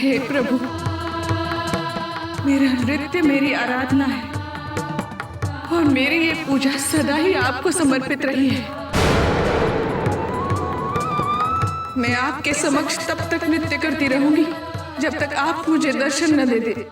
हे प्रभु, मेरा नृत्य मेरी आराधना है और मेरी ये पूजा सदा ही आपको समर्पित रही है। मैं आपके समक्ष तब तक नृत्य करती रहूंगी जब तक आप मुझे दर्शन न दे दे।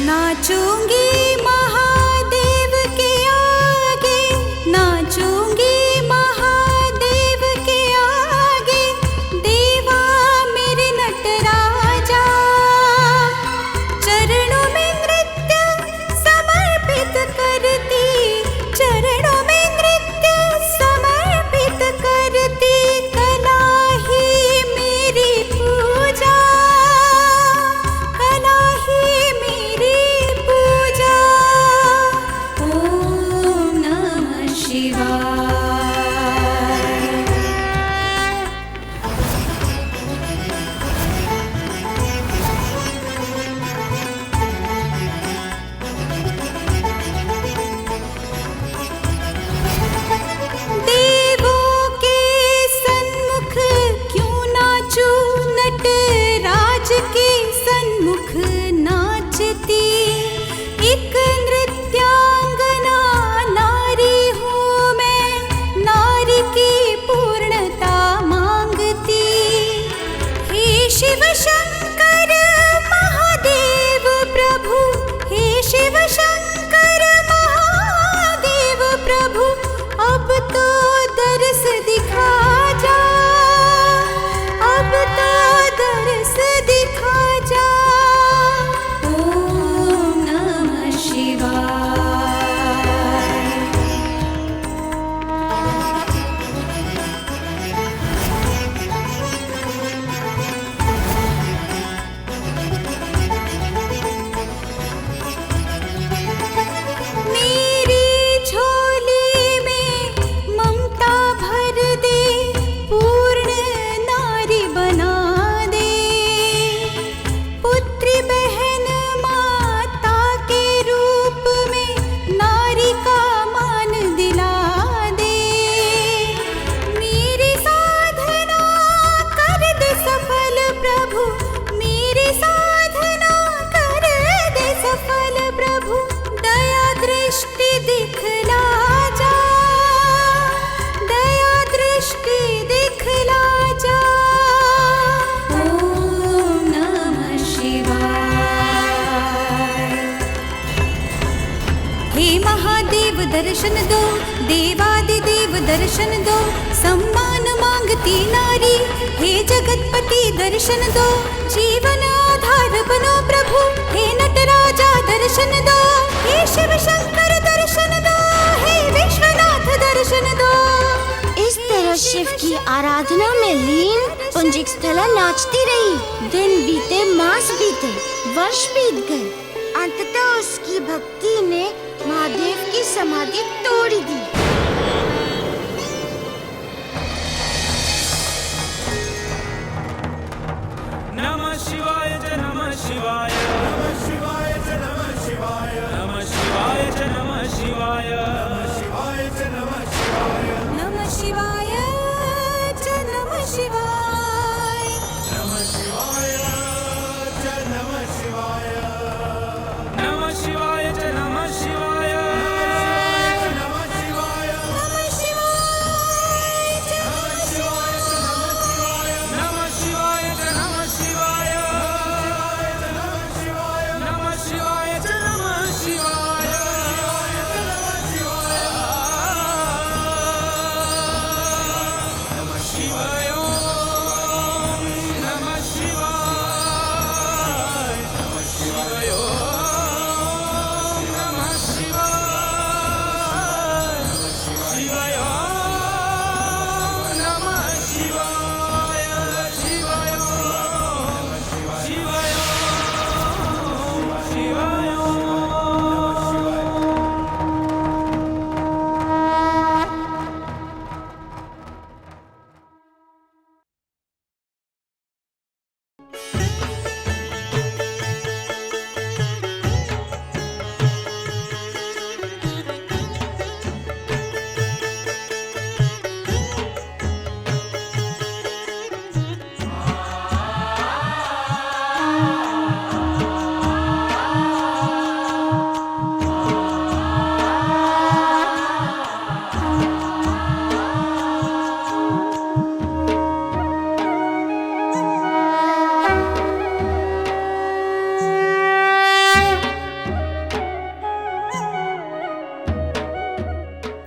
नाचूंगी महादेव के आगे, नाचूंगी महादेव के आगे, देवा मेरे नटराजा, चरणों में नृत्य समर्पित करती, चरणों में नृत्य समर्पित करती, कला ही मेरी पूजा, कला ही मेरी पूजा। ओम नमः शिवाय। देवों के सन्मुख क्यों नाचूं, नटराज के सन्मुख नाचती, एक नृत्यांगना नारी हूँ मैं, नारी की पूर्णता मांगती। हे शिव शंकर महादेव प्रभु, हे शिव शंकर महादेव प्रभु, अब तो दर्श दिखा जा, अब तो दर्श दिखा जा। ओम नमः शिवाय। मेरी झोली में ममता भर दे, पूर्ण नारी बना दे, पुत्री बहन माता के रूप में नारी का मान दिला दे। मेरी साधना कर दे सफल प्रभु, मेरी साधना कर दे सफल प्रभु, दया दृष्टि दिखला जा, दया दृष्टि दिखला जा। ओम नमः शिवाय। हे महादेव दर्शन दो, देवादिदेव दर्शन दो, सम्मान मांगती नारी, हे जगतपति दर्शन दो, जीवन आधार बनो प्रभु, हे नटराजा दर्शन दो, हे शिव शंकर दर्शन दो, हे विश्वनाथ दर्शन दो। इस तरह शिव की आराधना में लीन पुंजिक स्थला नाचती रही। दिन बीते, मास बीते, वर्ष बीत गए। अंततः उसकी भक्ति ने महादेव की समाधि तोड़ दी। नमः शिवाय च नमः शिवाय, नमः शिवाय च नमः शिवाय, नमः शिवाय च नमः शिवाय, नमः शिवाय च नमः शिवाय, नमः शिवाय च नमः शिवाय, नमः शिवाय च नमः शिवाय, नमः शिवाय च नमः शिवाय, नमः शिवाय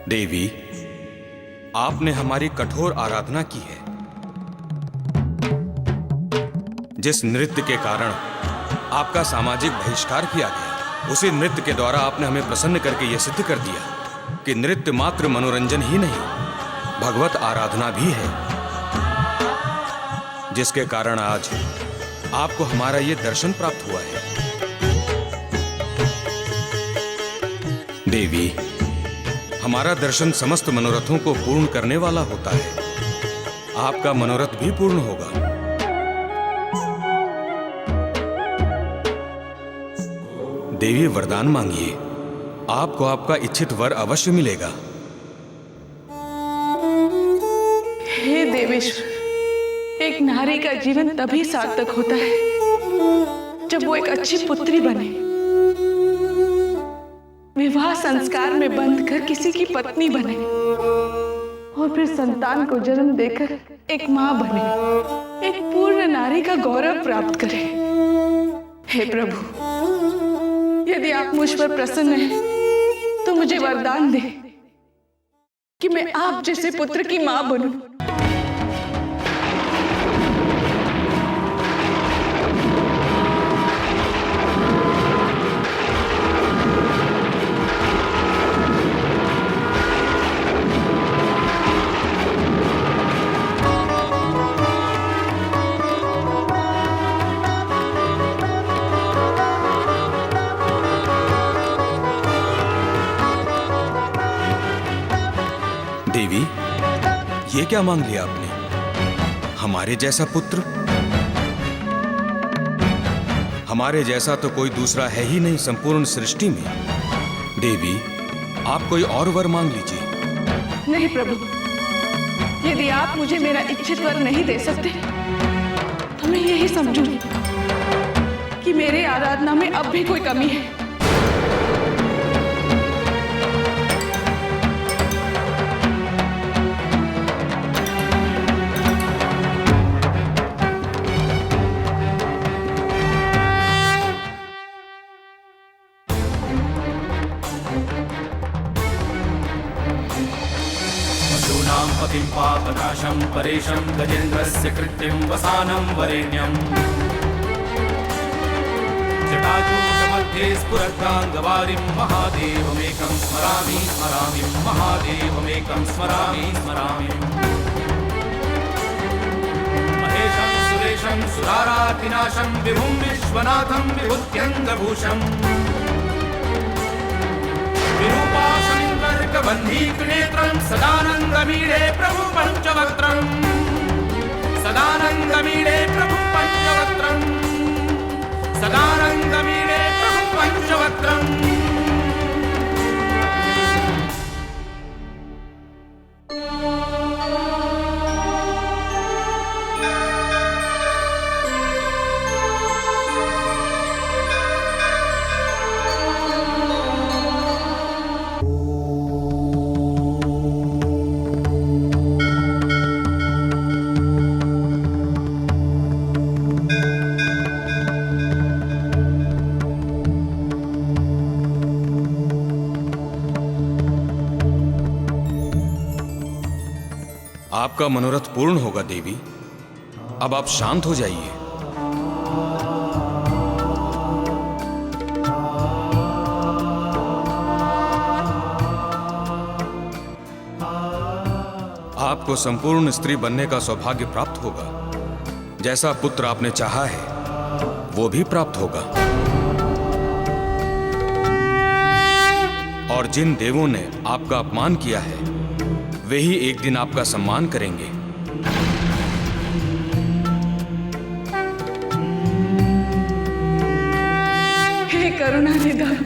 देवी, आपने हमारी कठोर आराधना की है। जिस नृत्य के कारण आपका सामाजिक बहिष्कार किया गया, उसी नृत्य के द्वारा आपने हमें प्रसन्न करके यह सिद्ध कर दिया कि नृत्य मात्र मनोरंजन ही नहीं, भगवत आराधना भी है, जिसके कारण आज आपको हमारा ये दर्शन प्राप्त हुआ है। देवी, हमारा दर्शन समस्त मनोरथों को पूर्ण करने वाला होता है। आपका मनोरथ भी पूर्ण होगा। देवी, वरदान मांगिए, आपको आपका इच्छित वर अवश्य मिलेगा। हे देवेश्वर, एक नारी का जीवन तभी सार्थक होता है जब वो एक अच्छी पुत्री बने, विवाह संस्कार में बंध कर किसी की पत्नी बने और फिर संतान को जन्म देकर एक मां बने, एक पूर्ण नारी का गौरव प्राप्त करे। हे प्रभु, यदि आप मुझ पर प्रसन्न हैं तो मुझे वरदान दे कि मैं आप जैसे पुत्र की मां बनूं। देवी, ये क्या मांग लिया आपने? हमारे जैसा पुत्र? हमारे जैसा तो कोई दूसरा है ही नहीं संपूर्ण सृष्टि में। देवी, आप कोई और वर मांग लीजिए। नहीं प्रभु, यदि आप मुझे मेरा इच्छित वर नहीं दे सकते तो मैं यही समझूंगी कि मेरे आराधना में अब भी कोई कमी है। पतिं पापनाशं परेशं गजेन्द्रस्य कृत्यं वसानं वरेण्यम् जटाजूटमध्ये स्फुरद्गाङ्गवारिं महादेवमेकं स्मरामि स्मरामि महादेवमेकं स्मरामि स्मरामि महेशं सुरेशं सुरारातिनाशं विभुं विश्वनाथं विभूत्यङ्गभूषम् विरूपाशमिन्दर्कबन्धीकृनेत्रं सदानन्दमीडे प्रभु पञ्चवक्त्रम् सदानन्दमीडे प्रभु पञ्चवक्त्रम् सदानन्दमीडे प्रभु पञ्चवक्त्रम्। आपका मनोरथ पूर्ण होगा देवी, अब आप शांत हो जाइए। आपको संपूर्ण स्त्री बनने का सौभाग्य प्राप्त होगा। जैसा पुत्र आपने चाहा है वो भी प्राप्त होगा। और जिन देवों ने आपका अपमान किया है वे ही एक दिन आपका सम्मान करेंगे। हे करुणा निधान,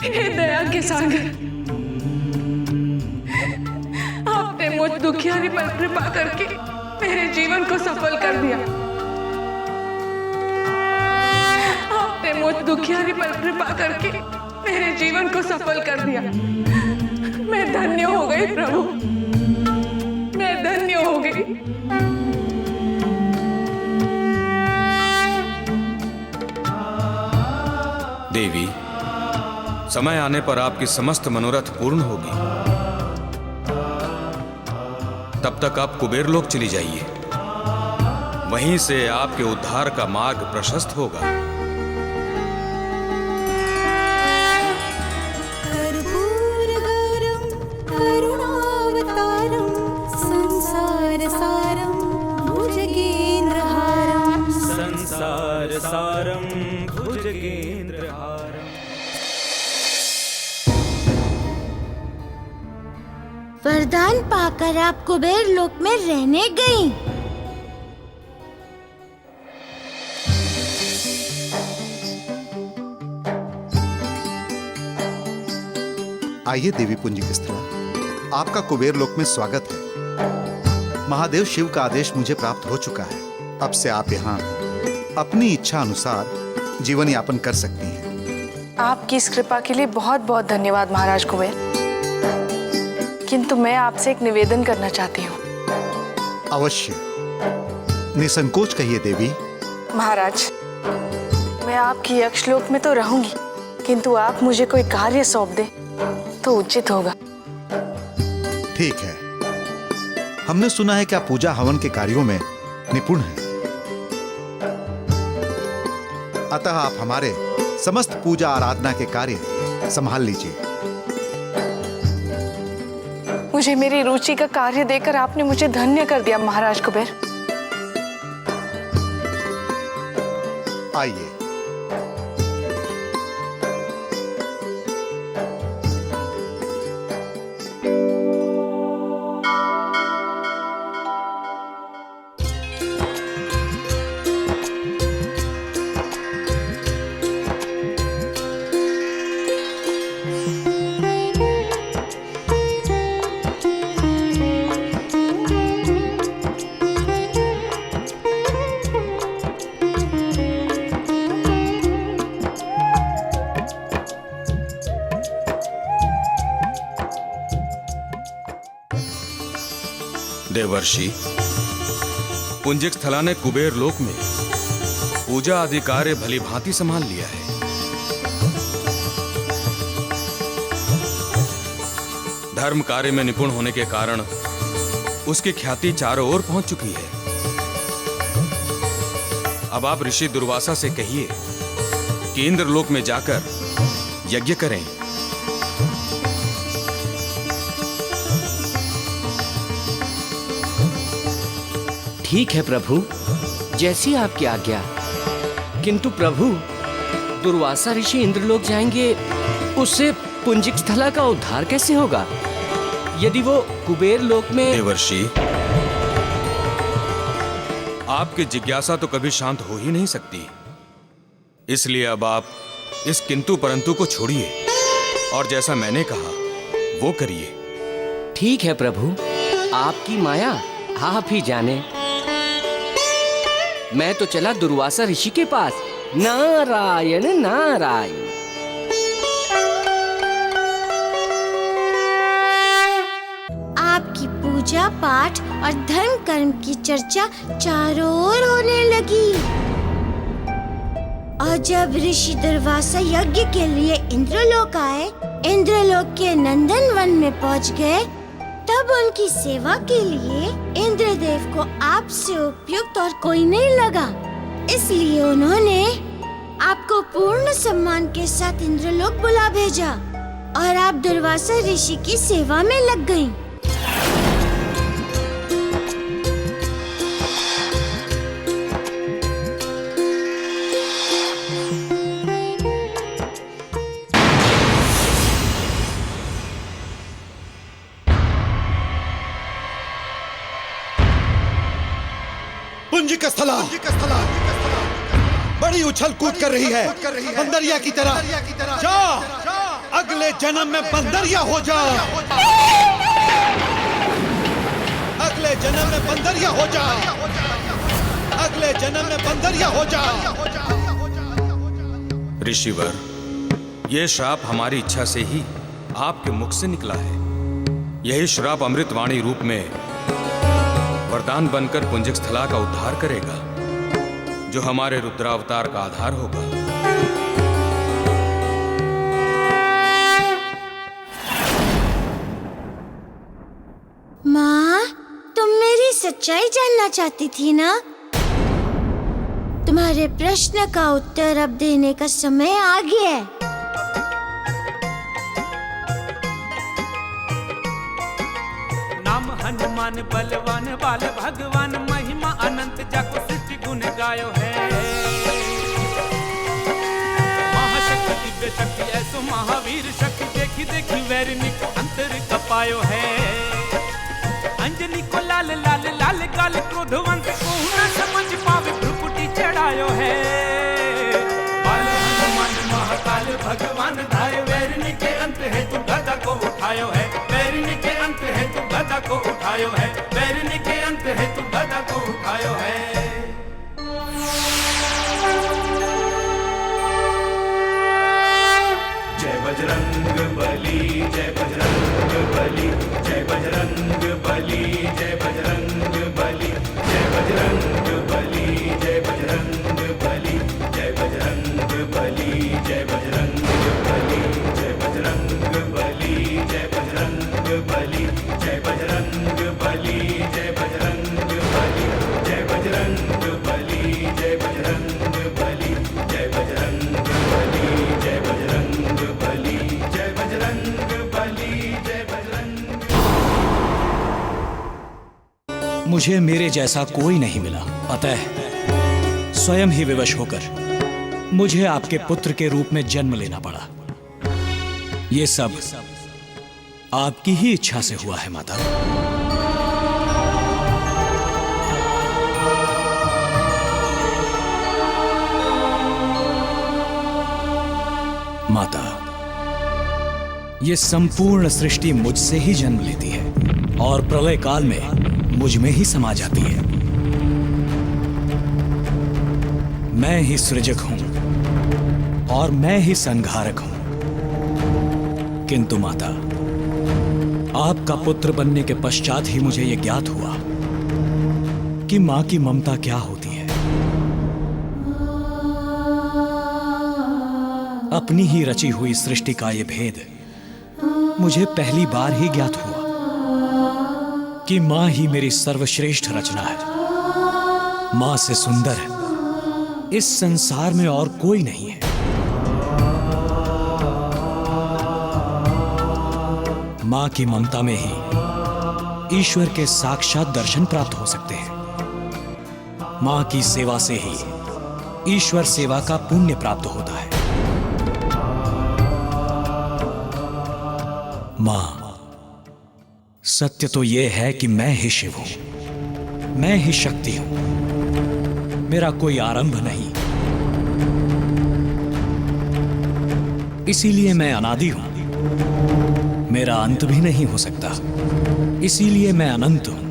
हे दया के सागर, आपने मुझ दुखियारी पर कृपा करके मेरे जीवन को सफल कर दिया। आपने मुझ दुखियारी पर कृपा करके मेरे जीवन को सफल कर दिया। मैं धन्य हो गई प्रभु, मैं धन्य हो गई। देवी, समय आने पर आपकी समस्त मनोरथ पूर्ण होगी। तब तक आप कुबेर लोक चली जाइए। वहीं से आपके उद्धार का मार्ग प्रशस्त होगा। कर्पूरगौरं करुणावतारं संसारसारं भुजगेन्द्रहारं संसार सारम भुजगेन्द्रहारम। वरदान पाकर आप कुबेर लोक में रहने गईं। आइए देवी पुंजिकस्थला, आपका कुबेर लोक में स्वागत है। महादेव शिव का आदेश मुझे प्राप्त हो चुका है। अब से आप यहाँ अपनी इच्छा अनुसार जीवन यापन कर सकती हैं। आपकी इस कृपा के लिए बहुत बहुत धन्यवाद महाराज कुबेर। किंतु मैं आपसे एक निवेदन करना चाहती हूँ। अवश्य, निसंकोच कहिए देवी। महाराज, मैं आपकी यक्षलोक में तो रहूंगी, किंतु आप मुझे कोई कार्य सौंप दे तो उचित होगा। ठीक है, हमने सुना है कि आप पूजा हवन के कार्यों में निपुण हैं। अतः आप हमारे समस्त पूजा आराधना के कार्य संभाल लीजिए। मुझे मेरी रुचि का कार्य देकर आपने मुझे धन्य कर दिया महाराज कुबेर। आइए। देवर्षि, पुंजिक स्थला ने कुबेर लोक में पूजा आदि कार्य भली भांति संभाल लिया है। धर्म कार्य में निपुण होने के कारण उसकी ख्याति चारों ओर पहुंच चुकी है। अब आप ऋषि दुर्वासा से कहिए कि इंद्रलोक में जाकर यज्ञ करें। ठीक है प्रभु, जैसी आपकी आज्ञा। किंतु प्रभु, दुर्वासा ऋषि इंद्रलोक जाएंगे, उससे पुंजिक स्थला का उद्धार कैसे होगा यदि वो कुबेर लोक में? देवर्षि, आपकी जिज्ञासा तो कभी शांत हो ही नहीं सकती। इसलिए अब आप इस किंतु परंतु को छोड़िए और जैसा मैंने कहा वो करिए। ठीक है प्रभु, आपकी माया आप ही जाने। मैं तो चला दुर्वासा ऋषि के पास। नारायण नारायण। आपकी पूजा पाठ और धर्म कर्म की चर्चा चारों ओर होने लगी। और जब ऋषि दुर्वासा यज्ञ के लिए इंद्रलोक आए, इंद्रलोक के नंदन वन में पहुंच गए, तब उनकी सेवा के लिए इंद्रदेव को आपसे उपयुक्त और कोई नहीं लगा। इसलिए उन्होंने आपको पूर्ण सम्मान के साथ इंद्रलोक बुला भेजा और आप दुर्वासा ऋषि की सेवा में लग गईं। पुंजिक स्थला बड़ी उछल कूद कर रही है, बंदरिया की तरह। जा, अगले जन्म में बंदरिया हो जा। अगले जन्म में बंदरिया हो जा। अगले जन्म में बंदरिया हो जा। ऋषिवर, यह श्राप हमारी इच्छा से ही आपके मुख से निकला है। यही श्राप अमृतवाणी रूप में वरदान बनकर पुंजिक स्थला का उद्धार करेगा, जो हमारे रुद्रावतार का आधार होगा। माँ, सच्चाई जानना चाहती थी ना? तुम्हारे प्रश्न का उत्तर अब देने का समय आ गया है। नाम हनुमान बलवान बाल भगवान, महिमा अनंत जाको सृष्टि गुण गायो है। महाशक्ति दिव्य शक्ति ऐसो महावीर शक्ति, देखी देखी वैरिणी को अंतर कपायो है। अंजनी को लाल लाल लाल गाल, क्रोधवंत को न समझ पावे भ्रुकुटी चढ़ायो है। बाल हनुमान महाकाल भगवान धाय, वैरिणी के अंत है तू गदा को उठायो है। वैरिणी के अंत है तू गदा को उठायो है। वैरिणी के अंत है तू गदा को उठायो है। जय बजरंग बली, जय बजरंग बली, जय बजरंग बली, जय बजरंग बली, जय बजरंग बली, जय बजरंग बली, जय बजरंग बली, जय बजरंग बली, जय बजरंग बली, जय बजरंग बली, जय बजरंग बली, जय बजरंग बली, जय बजरंग बली, जय बजरंग बली, जय बजरंग बली, जय बजरंग बली, जय बजरंग बली, जय बजरंग। मुझे मेरे जैसा कोई नहीं मिला, अतः स्वयं ही विवश होकर मुझे आपके पुत्र के रूप में जन्म लेना पड़ा। ये सब आपकी ही इच्छा से हुआ है माता। माता, ये संपूर्ण सृष्टि मुझसे ही जन्म लेती है और प्रलय काल में मुझ में ही समा जाती है। मैं ही सृजक हूं और मैं ही संहारक हूं। किंतु माता, आपका पुत्र बनने के पश्चात ही मुझे यह ज्ञात हुआ कि मां की ममता क्या होती है। अपनी ही रची हुई सृष्टि का यह भेद मुझे पहली बार ही ज्ञात हुआ कि मां ही मेरी सर्वश्रेष्ठ रचना है। मां से सुंदर इस संसार में और कोई नहीं है। मां की ममता में ही ईश्वर के साक्षात दर्शन प्राप्त हो सकते हैं। मां की सेवा से ही ईश्वर सेवा का पुण्य प्राप्त होता है। मां, सत्य तो यह है कि मैं ही शिव हूं, मैं ही शक्ति हूं। मेरा कोई आरंभ नहीं, इसीलिए मैं अनादि हूं। मेरा अंत भी नहीं हो सकता, इसीलिए मैं अनंत हूं।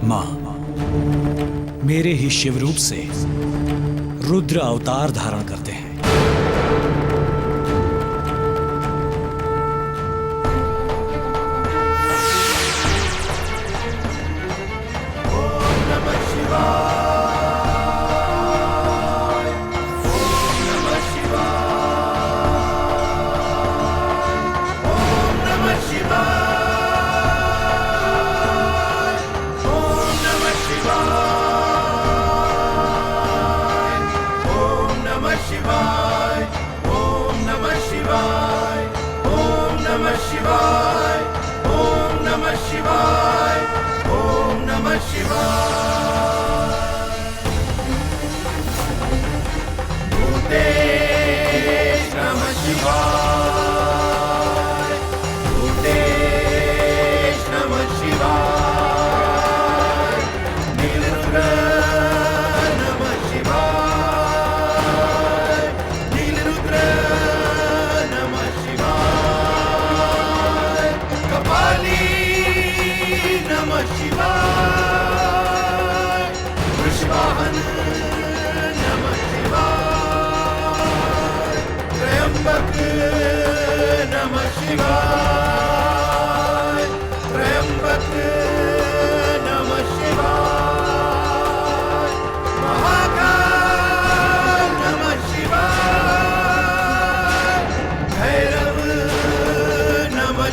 मां, मेरे ही शिव रूप से रुद्र अवतार धारण करते हैं।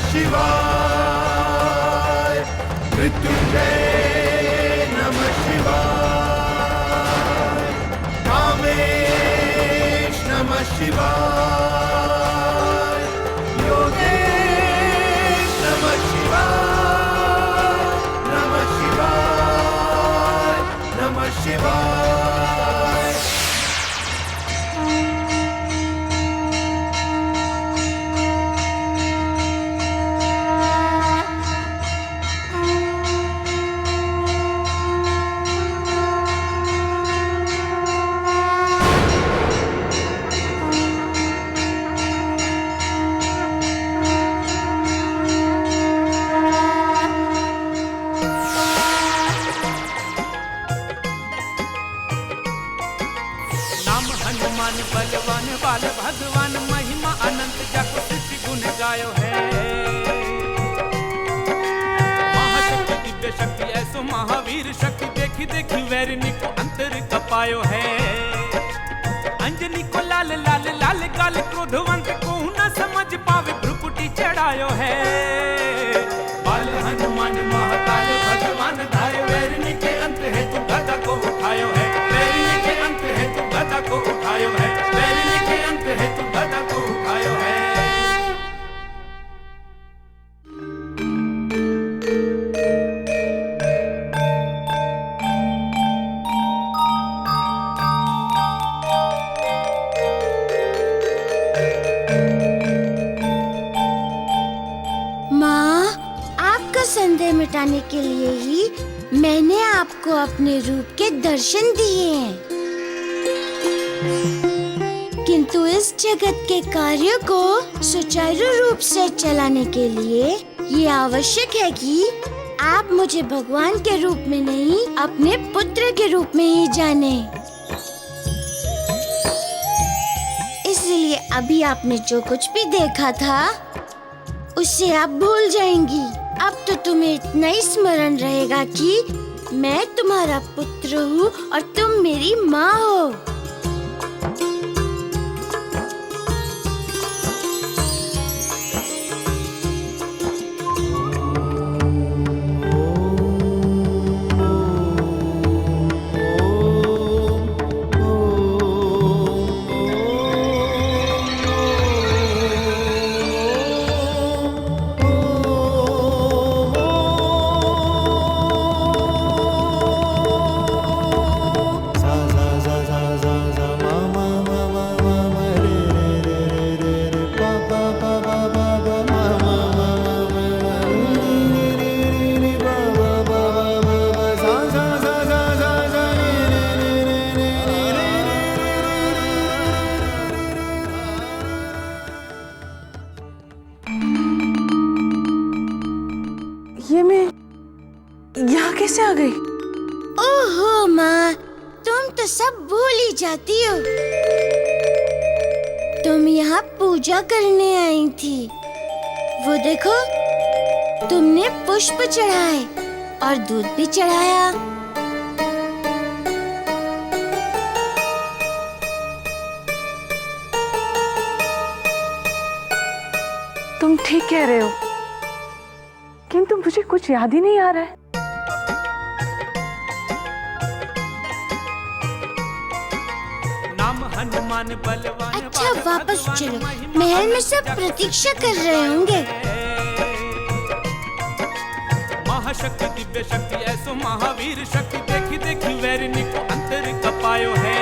शिवा। शिवाय योगेश नमः शिवाय नमः शिवाय नमः शिवाय नाम हनुमान बलवान बाल भगवान महिमा अनंत जग सृष्टि गुण गायो है महाशक्ति दिव्य शक्ति ऐसो महावीर शक्ति देखी देखी वैरिणी को अंतर कपायो है अंजनी को लाल लाल लाल काल क्रोधवंत को न समझ पावे भ्रुकुटी चढ़ायो है बाल हनुमान महाकाल भगवान धाय वैरिणी के अंत है तू गदा को उठायो है वैरिणी के अंत है तू गदा को उठायो है वैरिणी के अंत है तू गदा को उठायो है माँ, आपका संदेह मिटाने के लिए ही मैंने आपको अपने रूप के दर्शन दिए हैं। किंतु इस जगत के कार्यों को सुचारू रूप से चलाने के लिए ये आवश्यक है कि आप मुझे भगवान के रूप में नहीं, अपने पुत्र के रूप में ही जाने। इसलिए अभी आपने जो कुछ भी देखा था उससे आप भूल जाएंगी। अब तो तुम्हें इतना ही स्मरण रहेगा कि मैं तुम्हारा पुत्र हूँ और तुम मेरी माँ हो। ये मैं यहाँ कैसे आ गई? ओहो माँ, तुम तो सब भूल ही जाती हो। तुम यहाँ पूजा करने आई थी। वो देखो, तुमने पुष्प चढ़ाए और दूध भी चढ़ाया। तुम ठीक कह रहे हो, किंतु मुझे कुछ याद ही नहीं आ रहा है। नाम हनुमान बलवान अच्छा, वापस चलो। महल में सब प्रतीक्षा कर रहे होंगे। महाशक्ति दिव्य शक्ति ऐसो महावीर शक्ति देखी देखी वैरिणी को अंतर कपायो है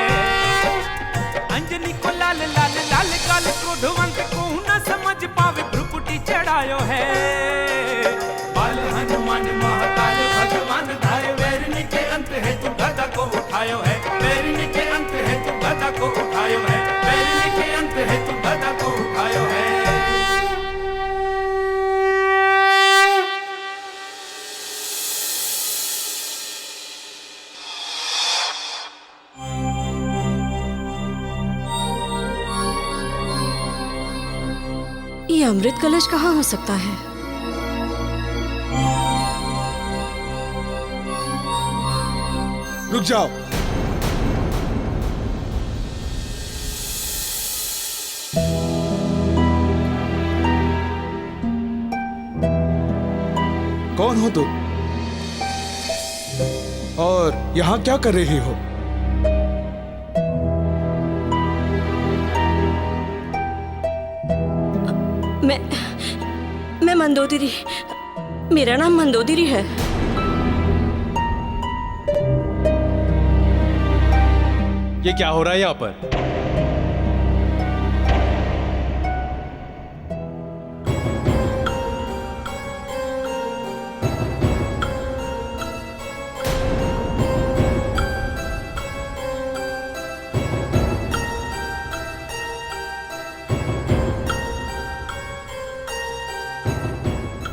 अंजनी को लाल लाल लाल काल क्रोधवंत को न समझ पावे भ्रुकुटी चढ़ायो है बाल हनुमान महाकाल भगवान धाय वैरिणी के अंत है तू गदा को उठायो है वैरिणी के अंत है तू गदा को उठायो है वैरिणी के अंत है तू गदा को उठायो है ये अमृत कलश कहाँ हो सकता है? रुक जाओ। कौन हो तुम? और यहाँ क्या कर रही हो? मैं मंदोदरी, मेरा नाम मंदोदरी है। ये क्या हो रहा है यहाँ पर?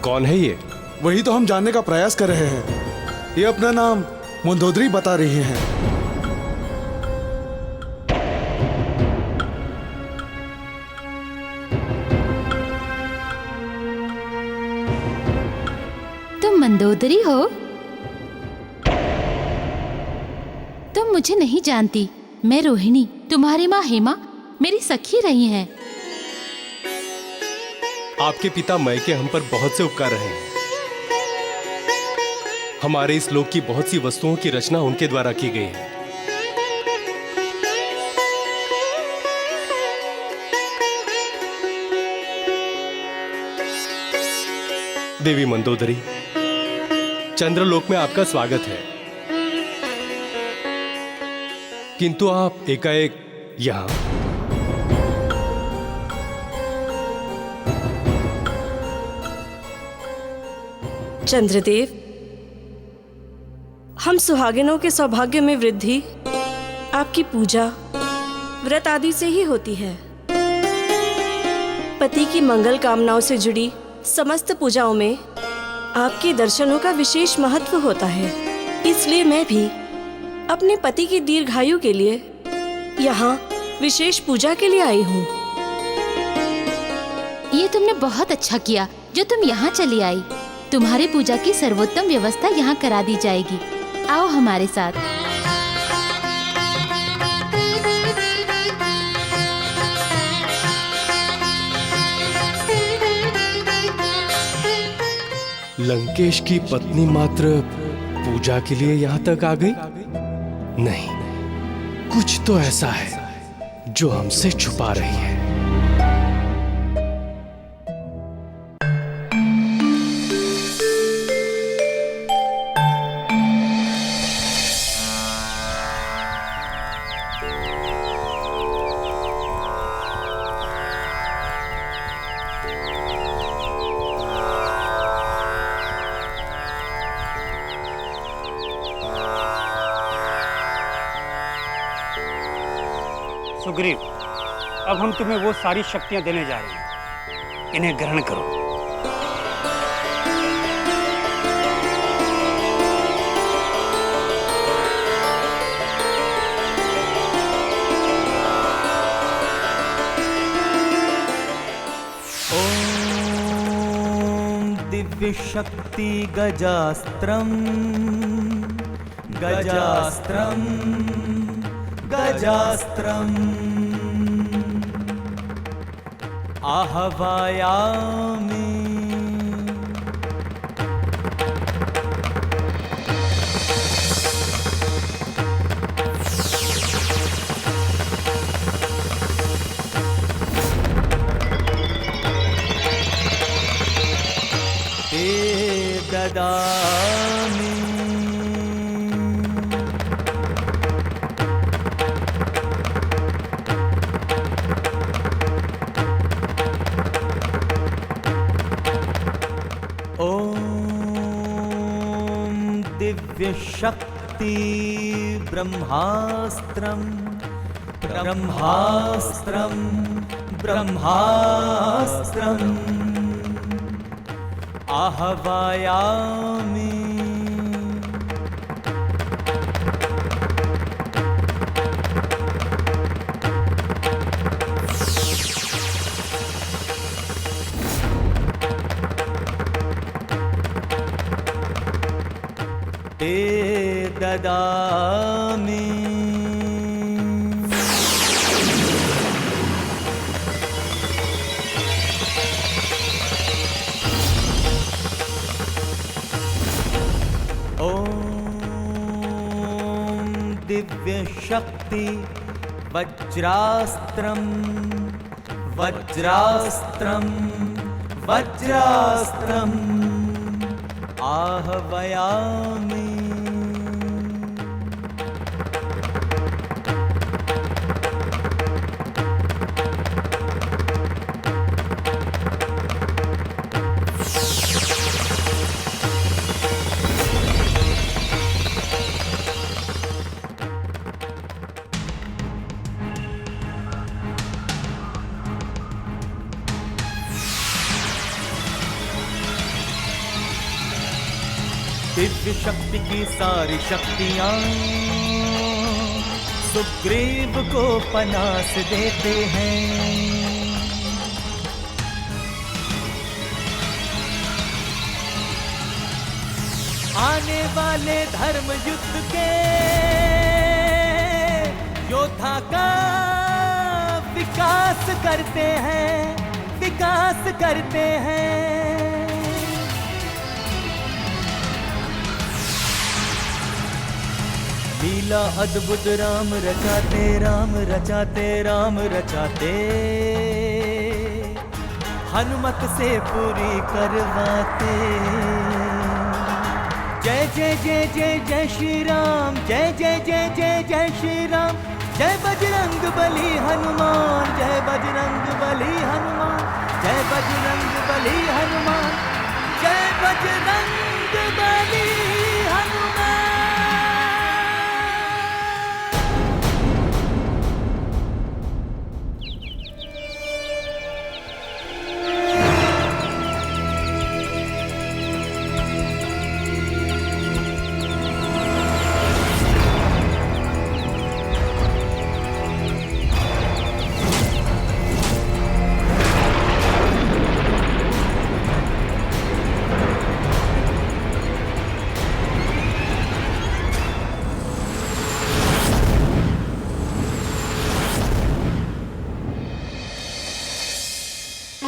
कौन है ये? वही तो हम जानने का प्रयास कर रहे हैं। ये अपना नाम मंदोदरी बता रही हैं। तुम मंदोदरी हो? तुम मुझे नहीं जानती। मैं रोहिणी, तुम्हारी माँ हेमा मेरी सखी रही हैं। आपके पिता मय के हम पर बहुत से उपकार रहे हैं। हमारे इस लोक की बहुत सी वस्तुओं की रचना उनके द्वारा की गई है। देवी मंदोदरी, चंद्रलोक में आपका स्वागत है, किंतु आप एकाएक यहां। चंद्रदेव, हम सुहागिनों के सौभाग्य में वृद्धि आपकी पूजा, व्रत आदि से ही होती है। पति की मंगल कामनाओं से जुड़ी समस्त पूजाओं में आपके दर्शनों का विशेष महत्व होता है। इसलिए मैं भी अपने पति की दीर्घायु के लिए यहाँ विशेष पूजा के लिए आई हूँ। ये तुमने बहुत अच्छा किया जो तुम यहाँ चली आई। तुम्हारी पूजा की सर्वोत्तम व्यवस्था यहाँ करा दी जाएगी। आओ हमारे साथ। लंकेश की पत्नी मात्र पूजा के लिए यहाँ तक आ गई? नहीं, कुछ तो ऐसा है जो हमसे छुपा रही है। सुग्रीव, अब हम तुम्हें वो सारी शक्तियां देने जा रहे हैं, इन्हें ग्रहण करो। ओम दिव्य शक्ति गजास्त्रम गजास्त्रम गजास्त्रम आहवायामि। ते ददामि। शक्ति ब्रह्मास्त्रम ब्रह्मास्त्रम ब्रह्मास्त्रम आहवायामि। ते ददामि। ओम दिव्य शक्ति वज्रास्त्रम वज्रास्त्रम वज्रास्त्रम् आहवयामि। दिव्य शक्ति की सारी शक्तियां सुग्रीव को पनास देते हैं। आने वाले धर्म युद्ध के योद्धा का विकास करते हैं, विकास करते हैं। लीला अद्भुत राम रचाते, राम रचाते, राम रचाते, हनुमत से पूरी करवाते। जय जय जय जय जय श्री राम, जय जय जय जय जय श्री राम, जय बजरंग बली हनुमान, जय बजरंग बली हनुमान, जय बजरंग बली हनुमान, जय बजरंग बली हनुमान।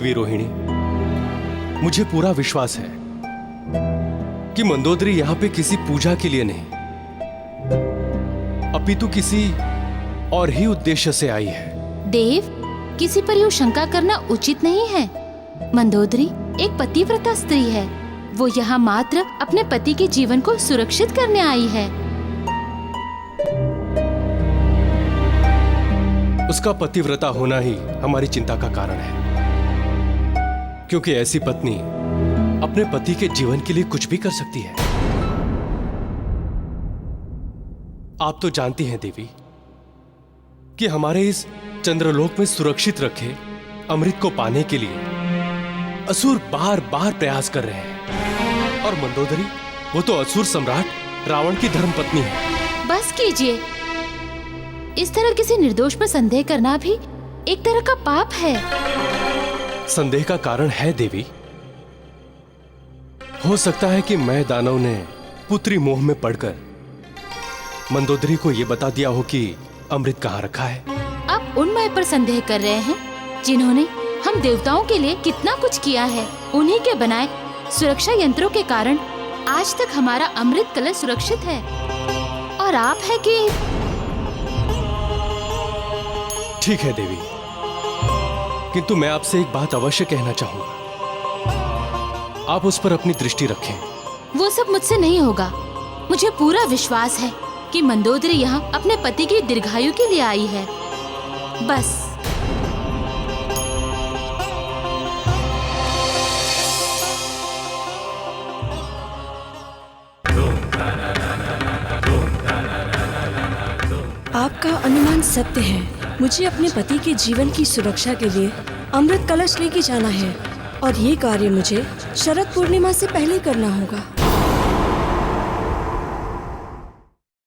रोहिणी, मुझे पूरा विश्वास है कि मंदोदरी यहाँ पे किसी पूजा के लिए नहीं, अपितु किसी और ही उद्देश्य से आई है। देव, किसी पर यूं शंका करना उचित नहीं है। मंदोदरी एक पतिव्रता स्त्री है। वो यहाँ मात्र अपने पति के जीवन को सुरक्षित करने आई है। उसका पतिव्रता होना ही हमारी चिंता का कारण है, क्योंकि ऐसी पत्नी अपने पति के जीवन के लिए कुछ भी कर सकती है। आप तो जानती हैं देवी कि हमारे इस चंद्रलोक में सुरक्षित रखे अमृत को पाने के लिए असुर बार बार प्रयास कर रहे हैं, और मंदोदरी वो तो असुर सम्राट रावण की धर्मपत्नी है। बस कीजिए, इस तरह किसी निर्दोष पर संदेह करना भी एक तरह का पाप है। संदेह का कारण है देवी। हो सकता है कि मैं दानव ने पुत्री मोह में पड़कर मंदोदरी को यह बता दिया हो कि अमृत कहाँ रखा है। आप उन माय पर संदेह कर रहे हैं जिन्होंने हम देवताओं के लिए कितना कुछ किया है। उन्हीं के बनाए सुरक्षा यंत्रों के कारण आज तक हमारा अमृत कलश सुरक्षित है, और आप है कि ठीक है देवी, किंतु मैं आपसे एक बात अवश्य कहना चाहूंगा। आप उस पर अपनी दृष्टि रखें। वो सब मुझसे नहीं होगा। मुझे पूरा विश्वास है कि मंदोदरी यहाँ अपने पति की दीर्घायु के लिए आई है। बस। आपका अनुमान सत्य है। मुझे अपने पति के जीवन की सुरक्षा के लिए अमृत कलश लेके जाना है, और ये कार्य मुझे शरद पूर्णिमा से पहले करना होगा।